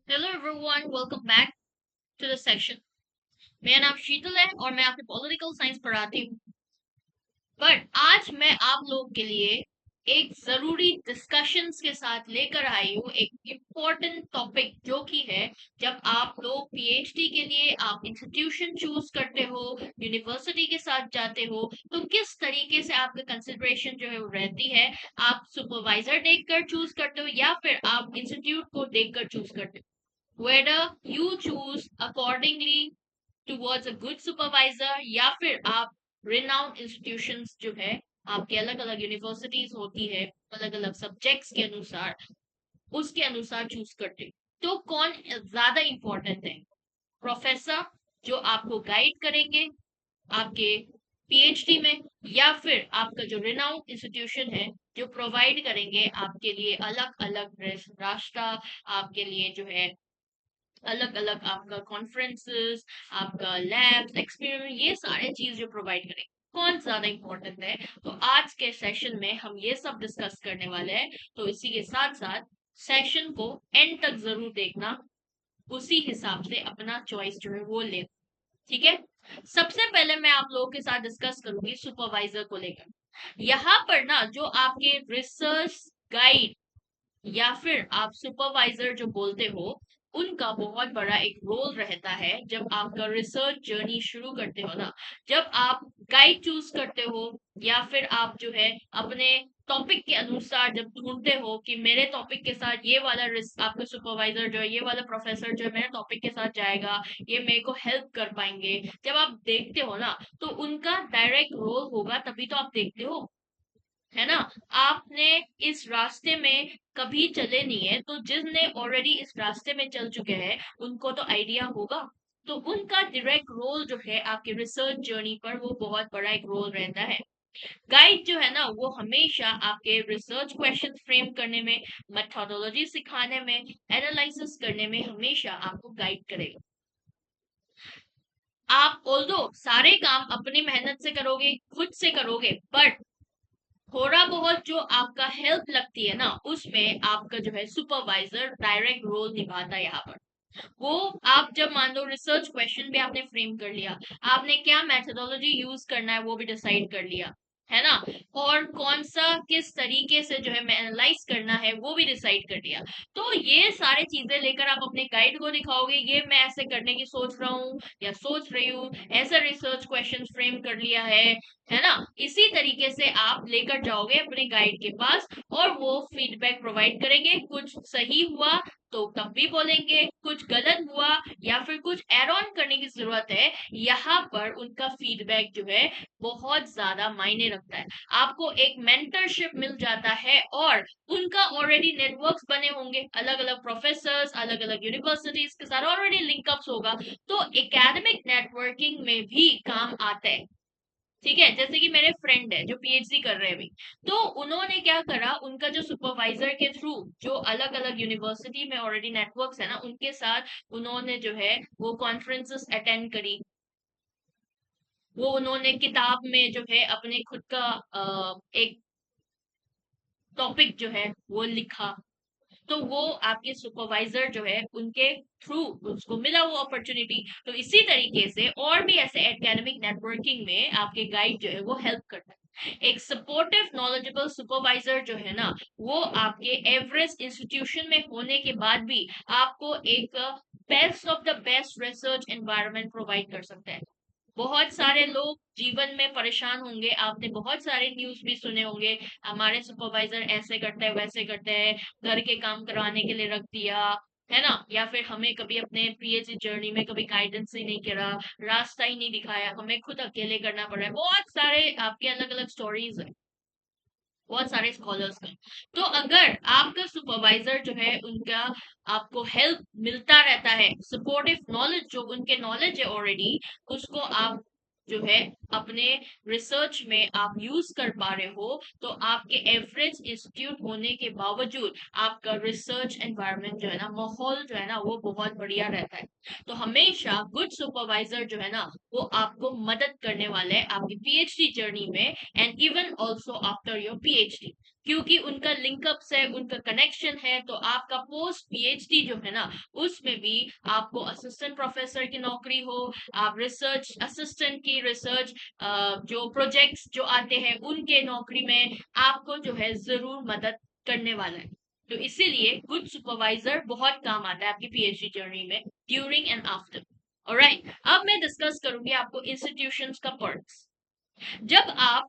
Hello everyone, welcome back to the section. मेरा नाम शीतल है और मैं आपको पॉलिटिकल साइंस पढ़ाती हूँ। बट आज मैं आप लोग के लिए एक जरूरी डिस्कशंस के साथ लेकर आई हूँ एक इम्पोर्टेंट टॉपिक, जो कि है जब आप लोग पीएचडी के लिए आप इंस्टीट्यूशन चूज करते हो, यूनिवर्सिटी के साथ जाते हो, तो किस तरीके से आपका कंसिडरेशन जो है वो रहती है। आप सुपरवाइजर देखकर चूज करते हो या फिर आप इंस्टीट्यूट को देखकर चूज करते हो। whether you choose accordingly towards a good supervisor या फिर आप renowned institutions जो है, आपके अलग अलग यूनिवर्सिटीज होती है, अलग अलग सब्जेक्ट्स के अनुसार उसके अनुसार चूज करते हो। तो कौन ज्यादा इंपॉर्टेंट है? प्रोफेसर जो आपको गाइड करेंगे आपके पीएचडी में, या फिर आपका जो रिनाउंड इंस्टीट्यूशन है जो प्रोवाइड करेंगे आपके लिए अलग अलग रास्ता, आपके लिए जो है अलग अलग आपका कॉन्फ्रेंसेस, आपका लैब्स, एक्सपेरिमेंट, ये सारे चीज जो प्रोवाइड करें, कौन ज्यादा इंपॉर्टेंट है? तो आज के सेशन में हम ये सब डिस्कस करने वाले हैं। तो इसी के साथ साथ सेशन को एंड तक जरूर देखना, उसी हिसाब से अपना चॉइस जो है वो ले। ठीक है। सबसे पहले मैं आप लोगों के साथ डिस्कस करूंगी सुपरवाइजर को लेकर। यहाँ पर ना जो आपके रिसर्च गाइड या फिर आप सुपरवाइजर जो बोलते हो, उनका बहुत बड़ा एक रोल रहता है जब आपका रिसर्च जर्नी शुरू करते हो ना। जब आप गाइड चूज करते हो या फिर आप जो है अपने टॉपिक के अनुसार जब ढूंढते हो कि मेरे टॉपिक के साथ ये वाला आपका सुपरवाइजर जो है, ये वाला प्रोफेसर जो है मेरे टॉपिक के साथ जाएगा, ये मेरे को हेल्प कर पाएंगे, जब आप देखते हो ना, तो उनका डायरेक्ट रोल होगा, तभी तो आप देखते हो, है ना। आपने इस रास्ते में कभी चले नहीं है, तो जिसने ऑलरेडी इस रास्ते में चल चुके हैं उनको तो आइडिया होगा। तो उनका डायरेक्ट रोल जो है आपके रिसर्च जर्नी पर, वो बहुत बड़ा एक रोल रहता है। गाइड जो है ना, वो हमेशा आपके रिसर्च क्वेश्चन फ्रेम करने में, मेथोडोलॉजी सिखाने में, एनालिसिस करने में हमेशा आपको गाइड करेगा। आप ऑल्दो सारे काम अपनी मेहनत से करोगे, खुद से करोगे, बट थोड़ा बहुत जो आपका हेल्प लगती है ना, उसमें आपका जो है सुपरवाइजर डायरेक्ट रोल निभाता है यहाँ पर। वो आप जब मान लो रिसर्च क्वेश्चन भी आपने फ्रेम कर लिया, आपने क्या मेथोडोलॉजी यूज करना है वो भी डिसाइड कर लिया, है ना, और कौन सा किस तरीके से जो है एनालाइज करना है वो भी डिसाइड कर लिया। तो ये सारे चीजें लेकर आप अपने गाइड को दिखाओगे, ये मैं ऐसे करने की सोच रहा हूँ या सोच रही हूँ, ऐसा रिसर्च क्वेश्चन फ्रेम कर लिया है ना। इसी तरीके से आप लेकर जाओगे अपने गाइड के पास, और वो फीडबैक प्रोवाइड करेंगे। कुछ सही हुआ तो तब भी बोलेंगे, कुछ गलत हुआ या फिर कुछ एड ऑन करने की जरूरत है, यहाँ पर उनका फीडबैक जो है बहुत ज्यादा मायने रखता है। आपको एक मेंटरशिप मिल जाता है, और उनका ऑलरेडी नेटवर्क्स बने होंगे, अलग अलग प्रोफेसर्स, अलग अलग यूनिवर्सिटीज के साथ ऑलरेडी लिंकअप्स होगा, तो एकेडमिक नेटवर्किंग में भी काम आता है। ठीक है, जैसे कि मेरे फ्रेंड है जो पीएचडी कर रहे हैं अभी, तो उन्होंने क्या करा, उनका जो सुपरवाइजर के थ्रू जो अलग अलग यूनिवर्सिटी में ऑलरेडी नेटवर्क्स है ना, उनके साथ उन्होंने जो है वो कॉन्फ्रेंसेस अटेंड करी, वो उन्होंने किताब में जो है अपने खुद का एक टॉपिक जो है वो लिखा। तो वो आपके सुपरवाइजर जो है उनके थ्रू उसको मिला वो अपॉर्चुनिटी। तो इसी तरीके से और भी ऐसे एकेडमिक नेटवर्किंग में आपके गाइड जो है वो हेल्प करता है। एक सपोर्टिव नॉलेजेबल सुपरवाइजर जो है ना, वो आपके एवरेज इंस्टीट्यूशन में होने के बाद भी आपको एक best of the best research environment provide कर सकता है। बहुत सारे लोग जीवन में परेशान होंगे, आपने बहुत सारे न्यूज भी सुने होंगे, हमारे सुपरवाइजर ऐसे करते हैं वैसे करते हैं, घर के काम करवाने के लिए रख दिया, है ना, या फिर हमें कभी अपने पीएचडी जर्नी में कभी गाइडेंस ही नहीं करा, रास्ता ही नहीं दिखाया, हमें खुद अकेले करना पड़ा है। बहुत सारे आपके अलग अलग स्टोरीज है, बहुत सारे स्कॉलर्स का। तो अगर आपका सुपरवाइजर जो है उनका आपको हेल्प मिलता रहता है, सपोर्टिव नॉलेज जो उनके नॉलेज है ऑलरेडी, उसको आप जो है अपने रिसर्च में आप यूज कर पा रहे हो, तो आपके एवरेज इंस्टीट्यूट होने के बावजूद आपका रिसर्च एनवायरनमेंट जो है ना, माहौल जो है ना, वो बहुत बढ़िया रहता है। तो हमेशा गुड सुपरवाइजर जो है ना, वो आपको मदद करने वाले हैं आपकी पीएचडी जर्नी में, and even also after your PhD. क्योंकि उनका लिंकअप्स है, उनका कनेक्शन है। तो आपका पोस्ट पीएचडी जो है ना, उसमें भी आपको असिस्टेंट प्रोफेसर की नौकरी हो, आप रिसर्च असिस्टेंट की रिसर्च जो प्रोजेक्ट्स जो आते हैं उनके नौकरी में आपको जो है जरूर मदद करने वाला है। तो इसीलिए गुड सुपरवाइजर बहुत काम आता है आपकी पीएचडी जर्नी में, ड्यूरिंग एंड आफ्टर। ऑलराइट, अब मैं डिस्कस करूंगी आपको इंस्टीट्यूशंस का पर्क्स। जब आप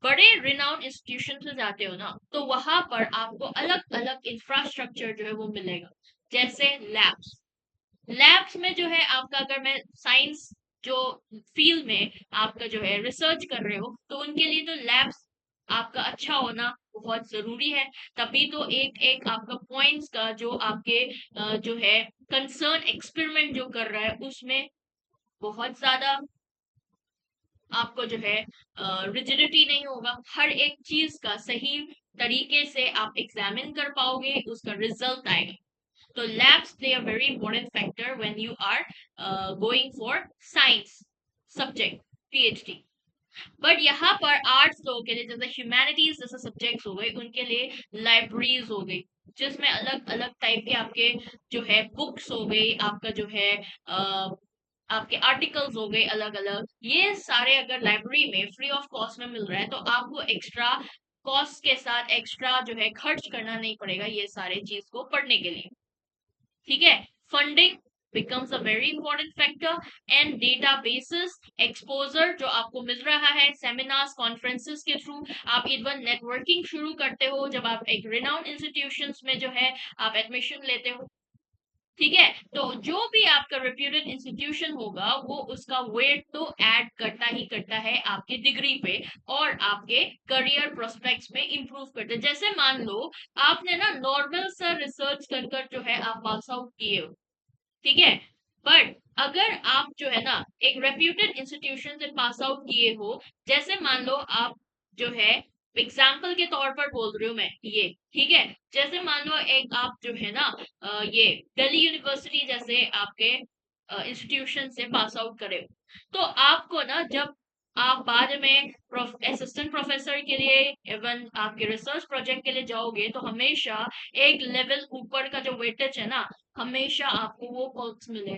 बड़े रिनाउंड इंस्टीट्यूशन से जाते हो ना, तो वहां पर आपको अलग अलग इंफ्रास्ट्रक्चर जो है वो मिलेगा। जैसे लैब्स, लैब्स में जो है आपका, अगर मैं साइंस जो फील्ड में आपका जो है रिसर्च कर रहे हो, तो उनके लिए तो लैब्स आपका अच्छा होना बहुत जरूरी है। तभी तो एक एक आपका पॉइंट्स का जो आपके जो है कंसर्न एक्सपेरिमेंट जो कर रहा है उसमें बहुत ज्यादा आपको जो है रिजिडिटी नहीं होगा। हर एक चीज का सही तरीके से आप एग्जामिन कर पाओगे, उसका रिजल्ट आएगा। तो labs play a very important factor when you are going for science subject PhD. But यहाँ पर आर्ट्स लोगों के लिए, जैसे ह्यूमैनिटीज जैसे सब्जेक्ट्स हो गए, उनके लिए लाइब्रेरीज हो गई, जिसमें अलग अलग टाइप के आपके जो है बुक्स हो गई, आपका जो है आपके आर्टिकल्स हो गए अलग अलग। ये सारे अगर लाइब्रेरी में फ्री ऑफ कॉस्ट में मिल रहा है, तो आपको एक्स्ट्रा कॉस्ट के साथ एक्स्ट्रा जो है खर्च करना नहीं पड़ेगा ये सारे चीज को पढ़ने के लिए। ठीक है, funding becomes a very important factor, and databases exposure जो आपको मिल रहा है सेमिनार्स कॉन्फ्रेंसेस के थ्रू। आप इवन नेटवर्किंग शुरू करते हो जब आप एक रिनाउंड इंस्टीट्यूशंस में जो है आप एडमिशन लेते हो। ठीक है, तो जो भी आपका रेप्यूटेड इंस्टीट्यूशन होगा वो उसका वेट तो ऐड करता ही करता है आपकी डिग्री पे और आपके करियर प्रोस्पेक्ट्स में इंप्रूव करते हैं। जैसे मान लो आपने ना नॉर्मल सा रिसर्च कर कर जो है आप पास आउट किए हो, ठीक है, बट अगर आप जो है ना एक रेप्यूटेड इंस्टीट्यूशन से पास आउट किए हो, जैसे मान लो आप जो है एग्जाम्पल के तौर पर बोल रही हूँ मैं ये, ठीक है, जैसे मान लो एक आप जो है ना ये दिल्ली यूनिवर्सिटी जैसे आपके इंस्टीट्यूशन से पास आउट करे हो, तो आपको ना जब आप बाद में असिस्टेंट प्रोफेसर के लिए इवन आपके रिसर्च प्रोजेक्ट के लिए जाओगे, तो हमेशा एक लेवल ऊपर का जो वेटेज है ना, हमेशा आपको वो पर्क्स मिले।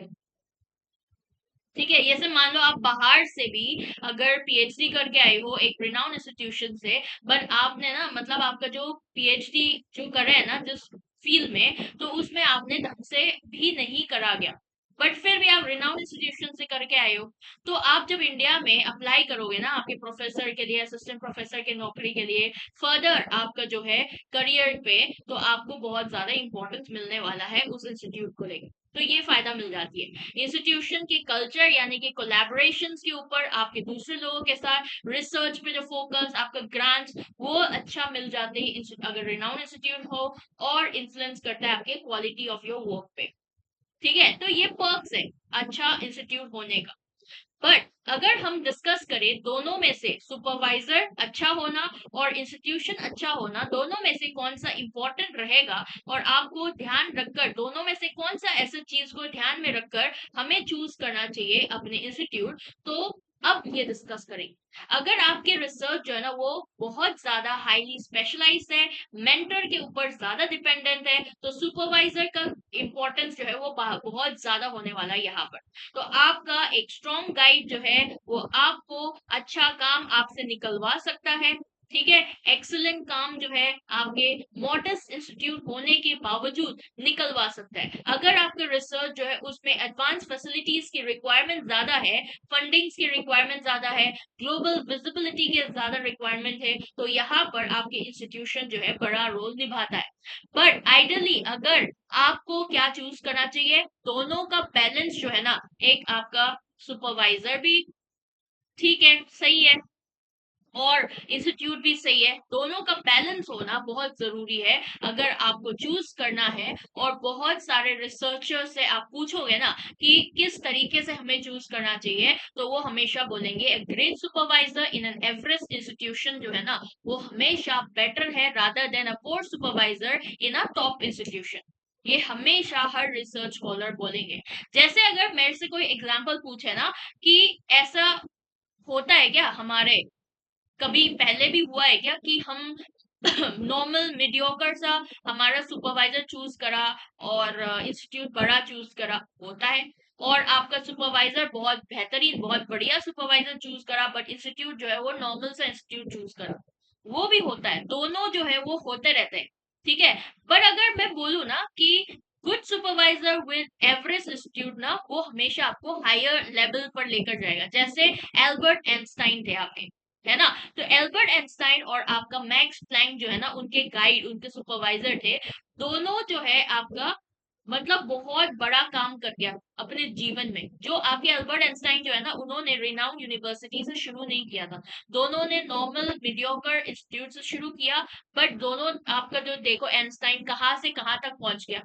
ठीक है, जैसे मान लो आप बाहर से भी अगर पीएचडी करके आए हो एक रिनाउंड इंस्टीट्यूशन से, बट आपने ना मतलब आपका जो पीएचडी जो करे है ना जिस फील्ड में, तो उसमें आपने ढंग से भी नहीं करा गया, बट फिर भी आप रिनाउंड इंस्टीट्यूशन से करके आए हो, तो आप जब इंडिया में अप्लाई करोगे ना आपके प्रोफेसर के लिए, असिस्टेंट प्रोफेसर की नौकरी के लिए, फर्दर आपका जो है करियर पे, तो आपको बहुत ज्यादा इंपॉर्टेंस मिलने वाला है उस इंस्टीट्यूट को लेकर। तो ये फायदा मिल जाती है इंस्टीट्यूशन की कल्चर यानी कि कोलैबोरेशन के ऊपर, आपके दूसरे लोगों के साथ रिसर्च पे जो फोकस, आपका ग्रांट्स वो अच्छा मिल जाते हैं अगर रिनाउंड इंस्टीट्यूट हो, और इन्फ्लुएंस करता है आपके क्वालिटी ऑफ योर वर्क पे। ठीक है, तो ये पर्क्स है अच्छा इंस्टीट्यूट होने का। बट अगर हम डिस्कस करें दोनों में से, सुपरवाइजर अच्छा होना और इंस्टीट्यूशन अच्छा होना, दोनों में से कौन सा इंपॉर्टेंट रहेगा, और आपको ध्यान रखकर दोनों में से कौन सा ऐसा चीज को ध्यान में रखकर हमें चूज करना चाहिए अपने इंस्टीट्यूट, तो अब ये डिस्कस करेंगे। अगर आपके रिसर्च जो है ना वो बहुत ज्यादा हाईली स्पेशलाइज्ड है, मेंटर के ऊपर ज्यादा डिपेंडेंट है, तो सुपरवाइजर का इंपॉर्टेंस जो है वो बहुत ज्यादा होने वाला है यहाँ पर। तो आपका एक स्ट्रॉन्ग गाइड जो है वो आपको अच्छा काम आपसे निकलवा सकता है। ठीक है, एक्सीलेंट काम जो है आपके मॉडस्ट इंस्टीट्यूट होने के बावजूद निकलवा सकता है। अगर आपका रिसर्च जो है उसमें एडवांस फैसिलिटीज की रिक्वायरमेंट ज्यादा है, फंडिंग्स की रिक्वायरमेंट ज्यादा है, ग्लोबल विजिबिलिटी की ज्यादा रिक्वायरमेंट है, तो यहाँ पर आपके इंस्टीट्यूशन जो है बड़ा रोल निभाता है। बट आइडली अगर आपको क्या चूज करना चाहिए, दोनों का बैलेंस जो है ना, एक आपका सुपरवाइजर भी ठीक है सही है और इंस्टीट्यूट भी सही है, दोनों का बैलेंस होना बहुत जरूरी है अगर आपको चूज करना है। और बहुत सारे रिसर्चर से आप पूछोगे ना कि किस तरीके से हमें चूज करना चाहिए, तो वो हमेशा बोलेंगे great supervisor in an average institution जो है ना वो हमेशा बेटर है rather than a poor supervisor in a top institution. ये हमेशा हर रिसर्च स्कॉलर बोलेंगे। जैसे अगर मेरे से कोई एग्जांपल पूछे ना कि ऐसा होता है क्या हमारे, कभी पहले भी हुआ है क्या कि हम नॉर्मल मीडियोकर सा हमारा सुपरवाइजर चूज करा और इंस्टीट्यूट बड़ा चूज करा होता है, और आपका सुपरवाइजर बहुत बेहतरीन बहुत बढ़िया सुपरवाइजर चूज करा बट इंस्टीट्यूट जो है वो नॉर्मल सा इंस्टीट्यूट चूज करा, वो भी होता है, दोनों जो है वो होते रहते हैं। ठीक है, पर अगर मैं बोलूँ ना कि good supervisor with average institute ना वो हमेशा आपको हायर लेवल पर लेकर जाएगा, जैसे एल्बर्ट आइंस्टाइन थे आपके, है ना। तो एल्बर्ट आइंस्टाइन और आपका मैक्स प्लैंक जो है ना उनके गाइड उनके सुपरवाइजर थे, दोनों जो है आपका मतलब बहुत बड़ा काम कर गया अपने जीवन में। जो आपके अल्बर्ट आइंस्टाइन जो है ना उन्होंने रिनाउंड यूनिवर्सिटी से शुरू नहीं किया था, दोनों ने नॉर्मल मीडियोकर इंस्टीट्यूट से शुरू किया, बट दोनों आपका जो देखो आइंस्टाइन कहाँ से कहाँ तक पहुंच गया,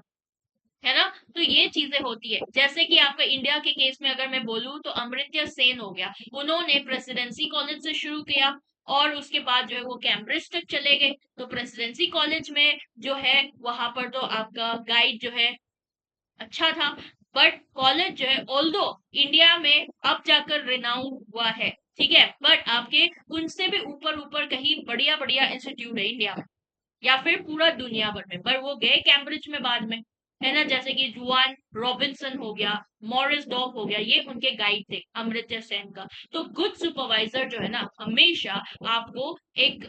है ना। तो ये चीजें होती है, जैसे कि आपका इंडिया के केस में अगर मैं बोलूं तो अमर्त्य सेन हो गया, उन्होंने प्रेसिडेंसी कॉलेज से शुरू किया और उसके बाद जो है वो कैम्ब्रिज तक चले गए। तो प्रेसिडेंसी कॉलेज में जो है वहां पर तो आपका गाइड जो है अच्छा था, बट कॉलेज जो है ऑल्दो इंडिया में अब जाकर रिनाउंड हुआ है, ठीक है, बट आपके उनसे भी ऊपर ऊपर कहीं बढ़िया बढ़िया इंस्टीट्यूट है इंडिया में या फिर पूरा दुनिया भर में, पर वो गए कैम्ब्रिज में बाद में, है ना। जैसे कि जुआन रॉबिन्सन हो गया, मॉरिस डॉक हो गया, ये उनके गाइड थे अमर्त्य सेन का। तो गुड सुपरवाइजर जो है ना हमेशा आपको एक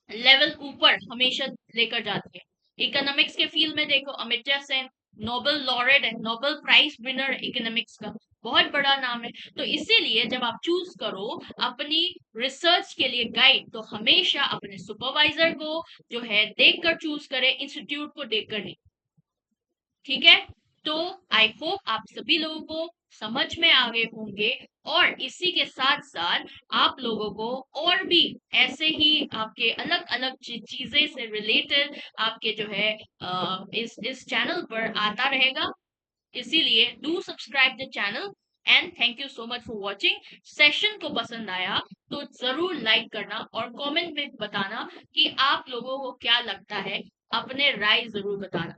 लेवल ऊपर हमेशा लेकर जाती है। इकोनॉमिक्स के फील्ड में देखो अमर्त्य सेन नोबेल लॉरेट है, नोबेल प्राइज विनर इकोनॉमिक्स का, बहुत बड़ा नाम है। तो इसीलिए जब आप चूज करो अपनी रिसर्च के लिए गाइड तो हमेशा अपने सुपरवाइजर को जो है देखकर चूज करें, इंस्टीट्यूट को देखकर नहीं। ठीक है, तो आई होप आप सभी लोगों को समझ में आ गए होंगे, और इसी के साथ साथ आप लोगों को और भी ऐसे ही आपके अलग अलग चीजें से रिलेटेड आपके जो है इस चैनल पर आता रहेगा। इसीलिए do subscribe the channel and thank you so much for watching. Session को पसंद आया तो जरूर लाइक करना और कमेंट में बताना कि आप लोगों को क्या लगता है, अपने राय जरूर बताना।